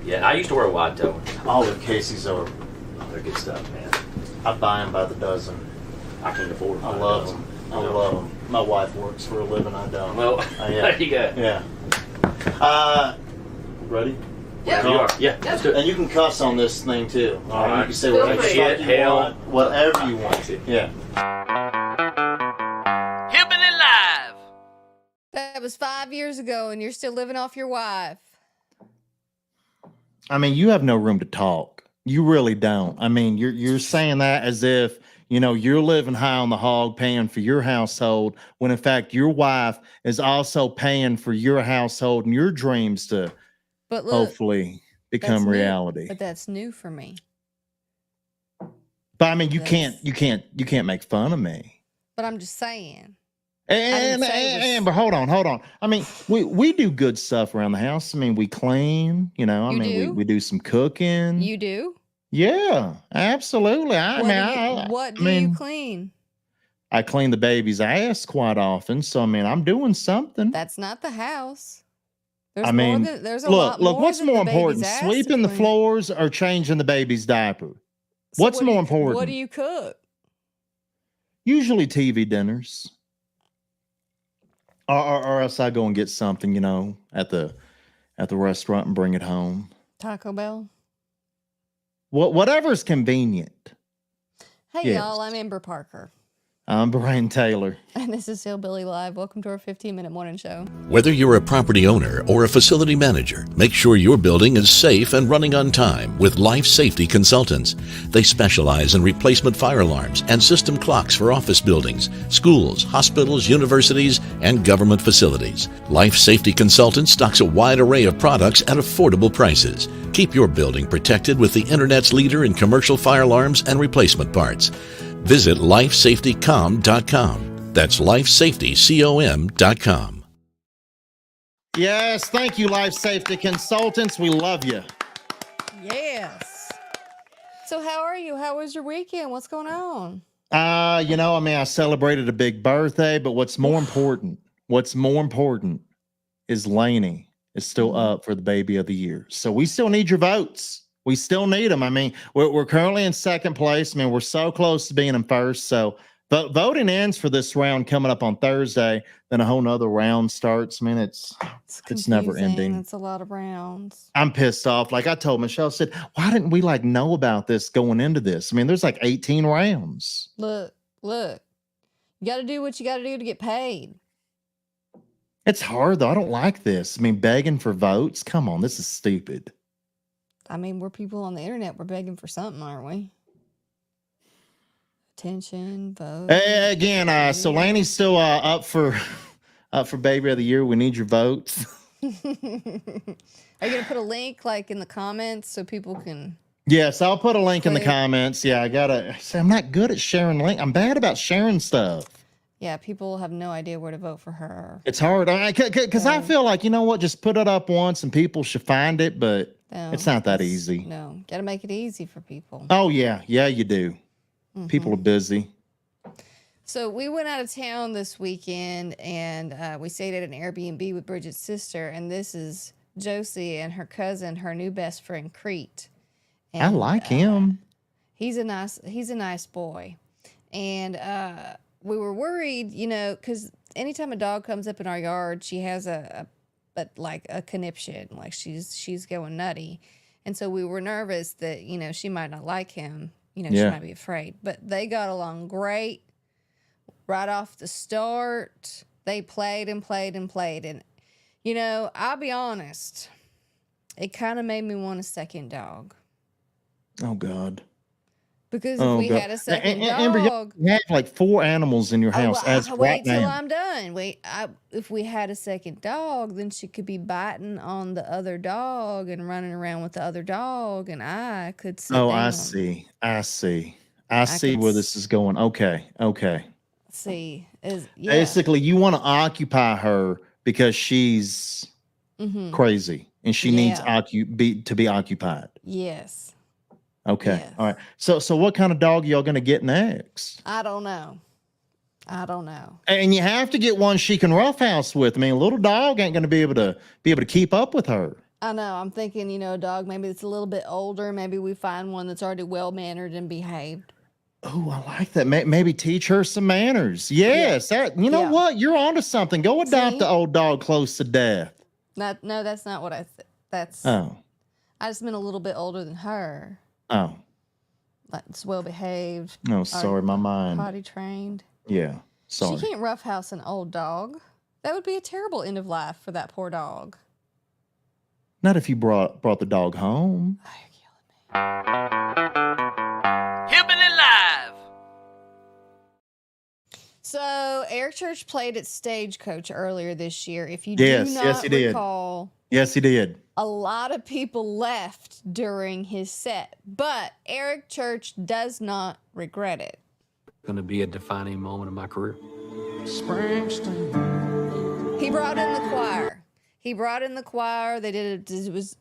Yeah, I used to wear a white toe. All the Casey's are, They're good stuff, man. I buy them by the dozen. I can't afford them. I love them. I love them. My wife works for a living. I don't. Well, yeah. there you go. Yeah. Ready? Yeah, you are. Yeah, let's do it. And you can cuss on this thing too. All right. You can say Feel whatever free. shit you Hell. want, whatever you want. Yeah. Hillbilly Live. That was 5 years ago, and you're still living off your wife. I mean, you have no room to talk. You really don't. I mean, you're saying that as if, you know, you're living high on the hog, paying for your household, when in fact your wife is also paying for your household and your dreams to But look, hopefully become that's new. reality. But that's new for me. But I mean, you That's- can't make fun of me. But I'm just saying. But hold on. I mean, we do good stuff around the house. I mean, we clean, you know. I You mean, do? we do some cooking. You do? Yeah, absolutely. What do you clean? I clean the baby's ass quite often, so I mean, I'm doing something. That's not the house. There's I mean, there's a lot look. more What's than more the baby's important, ass to sweeping the clean. floors or changing the baby's diaper? So What's what do more you- important? What do you cook? Usually TV dinners, or else I go and get something, you know, at the restaurant and bring it home. Taco Bell. Whatever's convenient. Hey, Yes. y'all, I'm Amber Parker. I'm Brian Taylor. And this is Hillbilly Live. Welcome to our 15-minute morning show. Whether you're a property owner or a facility manager, make sure your building is safe and running on time with Life Safety Consultants. They specialize in replacement fire alarms and system clocks for office buildings, schools, hospitals, universities, and government facilities. Life Safety Consultants stocks a wide array of products at affordable prices. Keep your building protected with the Internet's leader in commercial fire alarms and replacement parts. Visit lifesafetycom.com. That's lifesafetycom.com. Yes, thank you, Life Safety Consultants. We love you. Yes. So how are you? How was your weekend? What's going on? You know, I mean, I celebrated a big birthday, but what's more important is Lainey is still up for the baby of the year. So we still need your votes. We still need them. I mean, we're currently in second place. I mean, we're so close to being in first. So voting ends for this round coming up on Thursday. Then a whole nother round starts. I mean, it's never confusing. ending. It's a lot of rounds. I'm pissed off. Like I told Michelle, I said, why didn't we like know about this going into this? I mean, there's like 18 rounds. Look. You got to do what you got to do to get paid. It's hard though. I don't like this. I mean, begging for votes. Come on, this is stupid. I mean, we're people on the internet. We're begging for something, aren't we? Attention, vote. Again, so Laney's still up for baby of the year. We need your votes. Are you gonna put a link like in the comments so people can? Yes, I'll put a link in the Click. comments. Yeah, I gotta say I'm not good at sharing link. I'm bad about sharing stuff. Yeah, people have no idea where to vote for her. It's hard because I feel like, you know what, just put it up once and people should find it, but No, it's not that easy. No, got to make it easy for people. Oh yeah, you do. People are busy. So we went out of town this weekend, and we stayed at an Airbnb with Bridget's sister, and this is Josie and her cousin, her new best friend, Crete. And, I like him. He's a nice boy, and we were worried, you know, because anytime a dog comes up in our yard, she has a conniption, like she's going nutty, and so we were nervous that, you know, she might not like him, you know, she might be afraid. But they got along great right off the start. They played, and you know, I'll be honest, it kind of made me want a second dog. Oh God. Because if we had a second Amber, dog, you have like 4 animals in your house wait till now. I'm done. If we had a second dog, then she could be biting on the other dog and running around with the other dog, and I could sit down. I see where this is going. Okay. See, Basically, you want to occupy her because she's crazy and she needs to be occupied. Yes. Okay. Yes. All right. So what kind of dog y'all gonna get next? I don't know. And you have to get one she can roughhouse with. I mean, a little dog ain't gonna be able to keep up with her. I know. I'm thinking, you know, a dog maybe that's a little bit older. Maybe we find one that's already well mannered and behaved. Oh, I like that. Maybe teach her some manners. Yes, that. You know Yeah. what? You're onto something. Go adopt See? the old dog close to death. No, that's not what I said. That's Oh, I just meant a little bit older than her. oh, Like it's well behaved. no. Sorry, my mind. Potty trained. Yeah, sorry. She can't roughhouse an old dog. That would be a terrible end of life for that poor dog. Not if you brought the dog home. Oh, you're killing me. Hillbilly Live. So Eric Church played at Stagecoach earlier this year. If you Yes, do yes, not he did. recall, Yes, he did. a lot of people left during his set, but Eric Church does not regret it. Going to be a defining moment of my career. He brought in the choir. They did it. It was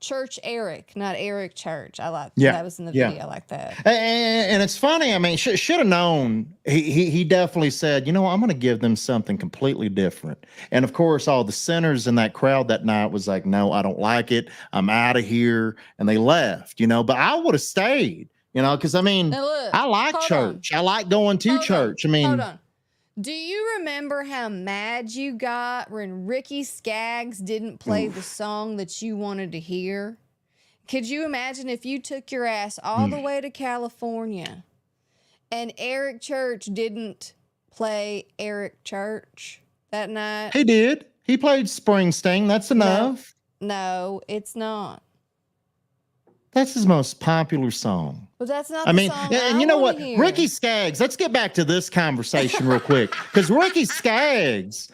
Church Eric, not Eric Church. I like that was in the video. I like that. And it's funny. I mean, should have known. He definitely said, you know, I'm going to give them something completely different. And of course, all the sinners in that crowd that night was like, no, I don't like it. I'm out of here. And they left, you know, but I would have stayed, you know, because I mean, Now look, I like church. I like going to church. I mean, hold on. Do you remember how mad you got when Ricky Skaggs didn't play the song that you wanted to hear? Could you imagine if you took your ass all the way to California and Eric Church didn't play Eric Church that night? he did. He played Springsteen. That's enough. No, it's not. That's his most popular song. But that's not I the mean, song and you know what? hear. Ricky Skaggs, let's get back to this conversation real quick. Because Ricky Skaggs,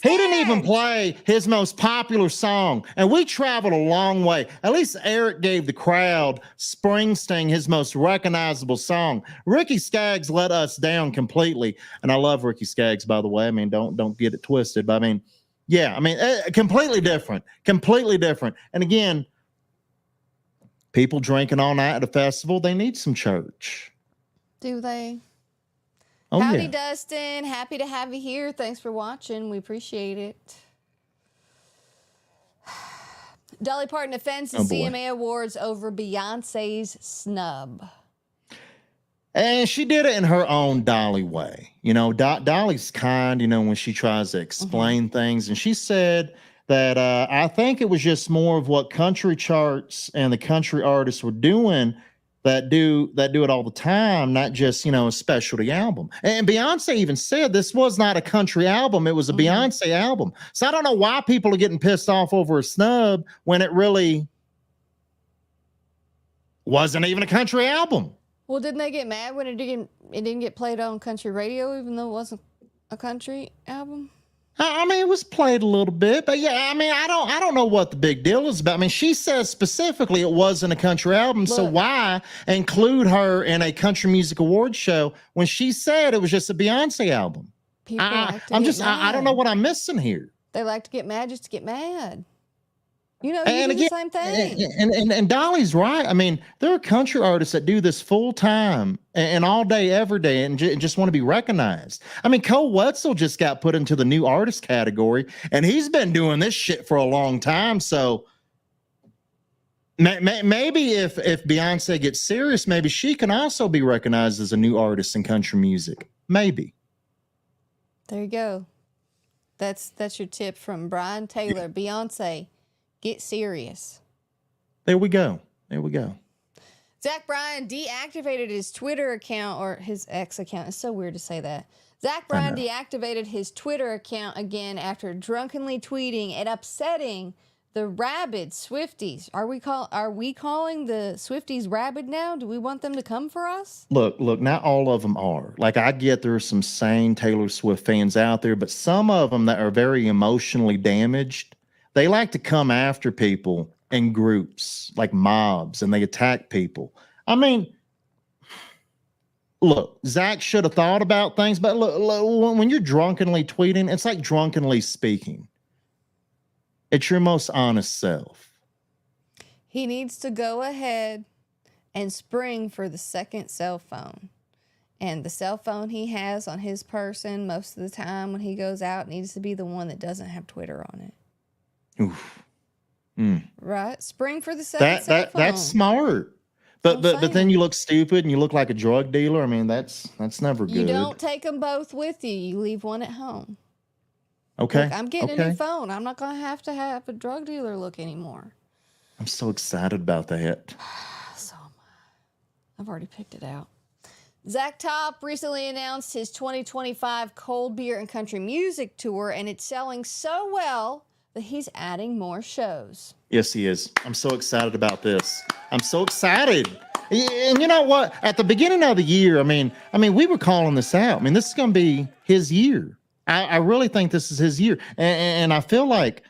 he didn't even play his most popular song. And we traveled a long way. At least Eric gave the crowd Springsteen his most recognizable song. Ricky Skaggs let us down completely. And I love Ricky Skaggs, by the way. I mean, don't get it twisted. But I mean, yeah, I mean, completely different. Completely different. And again, people drinking all night at a festival, they need some church. Do they? Oh, Howdy, yeah. Dustin. Happy to have you here. Thanks for watching. We appreciate it. Dolly Parton defends the CMA Awards over Beyonce's snub. And she did it in her own Dolly way. You know, Dolly's kind, you know, when she tries to explain things. And she said that I think it was just more of what country charts and the country artists were doing that do it all the time, not just, you know, a specialty album. And Beyonce even said this was not a country album, it was a Beyonce album. So I don't know why people are getting pissed off over a snub when it really wasn't even a country album. Well, didn't they get mad when it didn't get played on country radio, even though it wasn't a country album? I mean, it was played a little bit, but yeah, I mean, I don't know what the big deal is about. I mean, she says specifically it wasn't a country album, so why include her in a country music award show when she said it was just a Beyonce album? I don't know what I'm missing here. They like to get mad just to get mad. You know, you do the same thing. And Dolly's right. I mean, there are country artists that do this full time and all day, every day, and just want to be recognized. I mean, Cole Wetzel just got put into the new artist category, and he's been doing this shit for a long time. So maybe if Beyonce gets serious, maybe she can also be recognized as a new artist in country music. Maybe. There you go. That's your tip from Brian Taylor. Beyonce. Get serious. There we go. There we go. Zach Bryan deactivated his Twitter account, or his X account. It's so weird to say that. Zach Bryan deactivated his Twitter account again after drunkenly tweeting and upsetting the rabid Swifties. Are we calling the Swifties rabid now? Do we want them to come for us? Look, not all of them are. Like, I get there's some sane Taylor Swift fans out there, but some of them that are very emotionally damaged, they like to come after people in groups, like mobs, and they attack people. I mean, look, Zach should have thought about things, but look, when you're drunkenly tweeting, it's like drunkenly speaking. It's your most honest self. He needs to go ahead and spring for the second cell phone. And the cell phone he has on his person most of the time when he goes out needs to be the one that doesn't have Twitter on it. Oof. Right? Spring for the second cell phone. That's smart. But then you look stupid and you look like a drug dealer. I mean, that's never good. You don't take them both with you. You leave one at home. Okay. Look, I'm getting a new phone. I'm not going to have a drug dealer look anymore. I'm so excited about that. So am I. I've already picked it out. Zach Top recently announced his 2025 Cold Beer and Country Music Tour, and it's selling so well that he's adding more shows. Yes, he is. I'm so excited about this. I'm so excited. And you know what? At the beginning of the year, I mean, we were calling this out. I mean, this is going to be his year. I really think this is his year. And I feel like,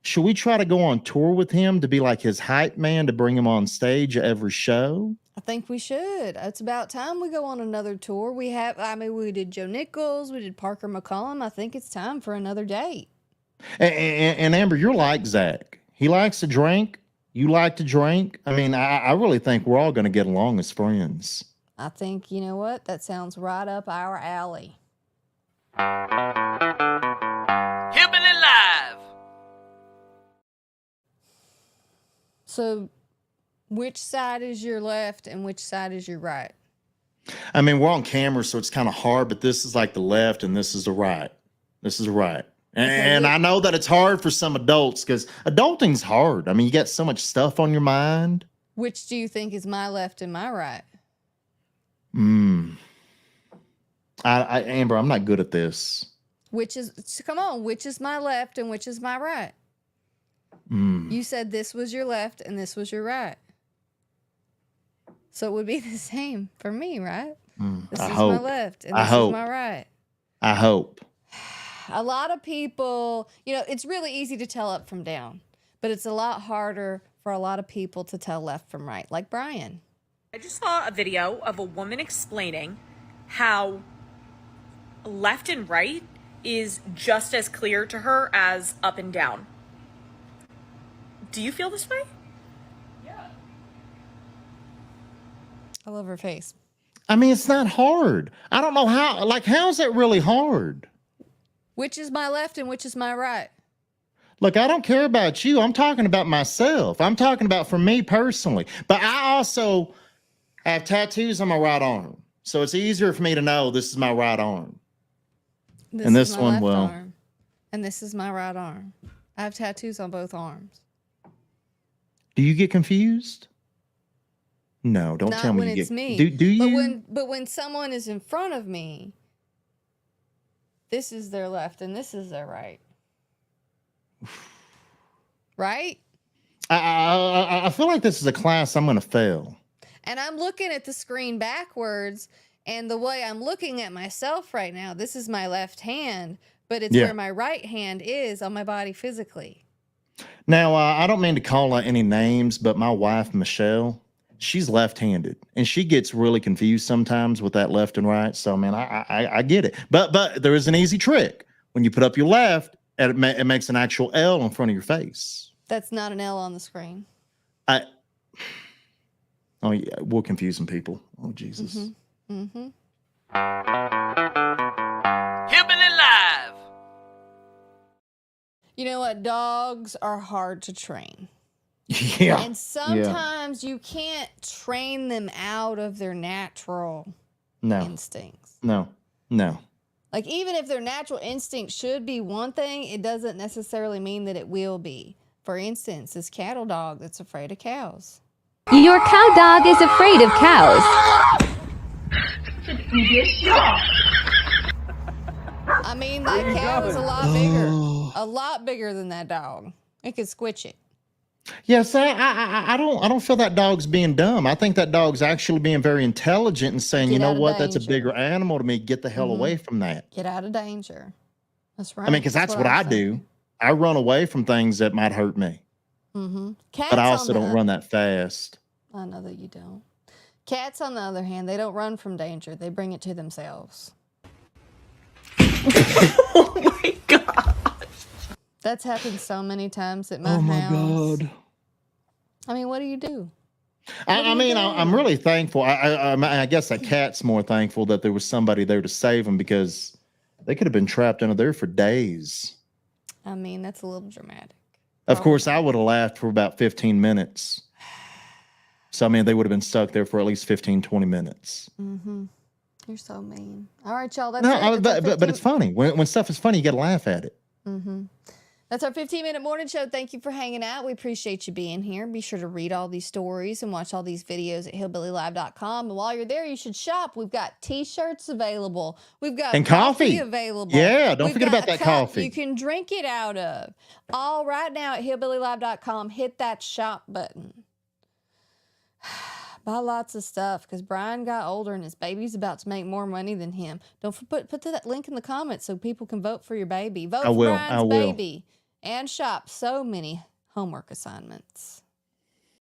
should we try to go on tour with him to be like his hype man, to bring him on stage at every show? I think we should. It's about time we go on another tour. We did Joe Nichols, we did Parker McCollum. I think it's time for another date. And Amber, you're like Zach. He likes to drink. You like to drink. I mean, I really think we're all going to get along as friends. I think, you know what? That sounds right up our alley. Hillbilly Live. So, which side is your left and which side is your right? I mean, we're on camera, so it's kind of hard, but this is like the left and this is the right. This is the right. And I know that it's hard for some adults because adulting's hard. I mean, you got so much stuff on your mind. Which do you think is my left and my right? Amber, I'm not good at this. Which is my left and which is my right? You said this was your left and this was your right. So it would be the same for me, right? This is my left and this is my right. I hope. A lot of people, it's really easy to tell up from down, but it's a lot harder for a lot of people to tell left from right, like Brian. I just saw a video of a woman explaining how left and right is just as clear to her as up and down. Do you feel this way? Yeah. I love her face. I mean, it's not hard. I don't know how's that really hard? Which is my left and which is my right? Look, I don't care about you. I'm talking about myself. I'm talking about for me personally. But I also have tattoos on my right arm. So it's easier for me to know this is my right arm. And this one, arm. And this is my right arm. I have tattoos on both arms. Do you get confused? No, don't tell me when you it's get. Me. Do you? But when someone is in front of me, this is their left and this is their right. Right? I feel like this is a class I'm going to fail. And I'm looking at the screen backwards, and the way I'm looking at myself right now, this is my left hand, but it's where my right hand is on my body physically. Now, I don't mean to call out any names, but my wife, Michelle, she's left-handed, and she gets really confused sometimes with that left and right. So, man, I get it. But there is an easy trick. When you put up your left, it makes an actual L in front of your face. That's not an L on the screen. Oh, yeah, we're confusing people. Oh, Jesus. Hillbilly Live. You know what? Dogs are hard to train. Yeah. And sometimes you can't train them out of their natural instincts. No. Like, even if their natural instinct should be one thing, it doesn't necessarily mean that it will be. For instance, this cattle dog that's afraid of cows. Your cow dog is afraid of cows. I mean, that cow is a lot bigger than that dog. It could squitch it. Yes, I don't feel that dog's being dumb. I think that dog's actually being very intelligent and saying, you know what, that's a bigger animal to me. Get the hell away from that. Get out of danger. That's right. I mean, because that's what I do. I run away from things that might hurt me. But I also don't run that fast. I know that you don't. Cats, on the other hand, they don't run from danger. They bring it to themselves. Oh my God. That's happened so many times at my house. God. I mean, what do you do? I'm really thankful. I guess that cat's more thankful that there was somebody there to save him, because they could have been trapped under there for days. I mean, that's a little dramatic. Of course, I would have laughed for about 15 minutes. So, I mean, they would have been stuck there for at least 15, 20 minutes. Mm-hmm. You're so mean. All right, y'all. That's No, it. but it's funny. When stuff is funny, you got to laugh at it. Mm-hmm. That's our 15-minute morning show. Thank you for hanging out. We appreciate you being here. Be sure to read all these stories and watch all these videos at hillbillylive.com. And while you're there, you should shop. We've got T-shirts available. We've got and coffee available. Yeah, don't We've forget got about that cup coffee. you can drink it out of. All right now at hillbillylive.com. Hit that shop button. Buy lots of stuff because Brian got older and his baby's about to make more money than him. Don't put that link in the comments so people can vote for your baby. Vote for Brian's baby and shop so many homework assignments.